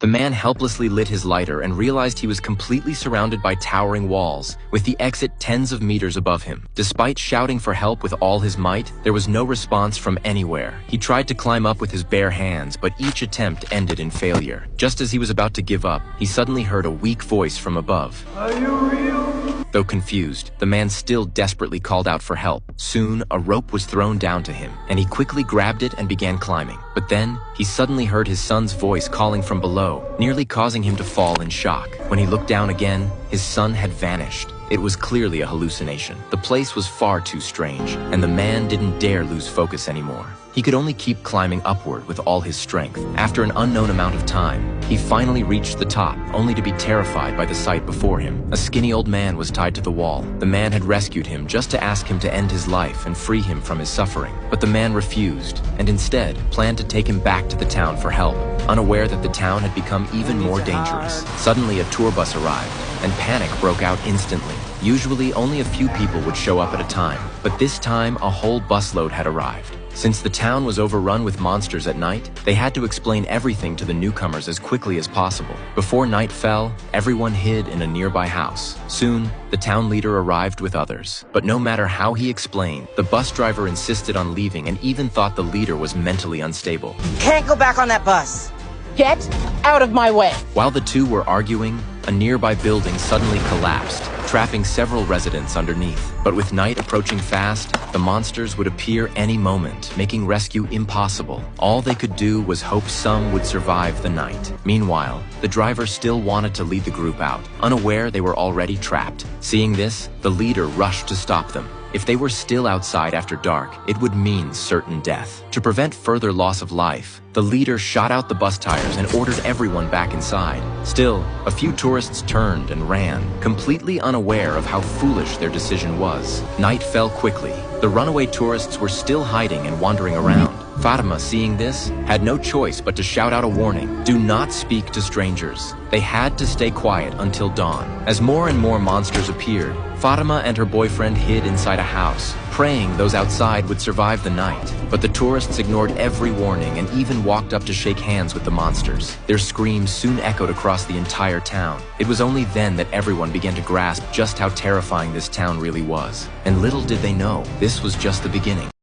The man helplessly lit his lighter and realized he was completely surrounded by towering walls, with the exit tens of meters above him. Despite shouting for help with all his might, there was no response from anywhere. He tried to climb up with his bare hands, but each attempt ended in failure. Just as he was about to give up, he suddenly heard a weak voice from above. Are you real? Though confused, the man still desperately called out for help. Soon, a rope was thrown down to him, and he quickly grabbed it and began climbing. But then, he suddenly heard his son's voice calling from below, nearly causing him to fall in shock. When he looked down again, his son had vanished. It was clearly a hallucination. The place was far too strange, and the man didn't dare lose focus anymore. He could only keep climbing upward with all his strength. After an unknown amount of time, he finally reached the top, only to be terrified by the sight before him. A skinny old man was tied to the wall. The man had rescued him just to ask him to end his life and free him from his suffering. But the man refused, and instead planned to take him back to the town for help, unaware that the town had become even more dangerous. Suddenly, a tour bus arrived, and panic broke out instantly. Usually, only a few people would show up at a time, but this time a whole busload had arrived. Since the town was overrun with monsters at night, they had to explain everything to the newcomers as quickly as possible. Before night fell, everyone hid in a nearby house. Soon, the town leader arrived with others. But no matter how he explained, the bus driver insisted on leaving and even thought the leader was mentally unstable. Can't go back on that bus. Get out of my way! While the two were arguing, a nearby building suddenly collapsed, trapping several residents underneath. But with night approaching fast, the monsters would appear any moment, making rescue impossible. All they could do was hope some would survive the night. Meanwhile, the driver still wanted to lead the group out, unaware they were already trapped. Seeing this, the leader rushed to stop them. If they were still outside after dark, it would mean certain death. To prevent further loss of life, the leader shot out the bus tires and ordered everyone back inside. Still, a few tourists turned and ran, completely unaware of how foolish their decision was. Night fell quickly. The runaway tourists were still hiding and wandering around. Fatima, seeing this, had no choice but to shout out a warning: do not speak to strangers. They had to stay quiet until dawn. As more and more monsters appeared, Fatima and her boyfriend hid inside a house, praying those outside would survive the night. But the tourists ignored every warning and even walked up to shake hands with the monsters. Their screams soon echoed across the entire town. It was only then that everyone began to grasp just how terrifying this town really was. And little did they know, this was just the beginning.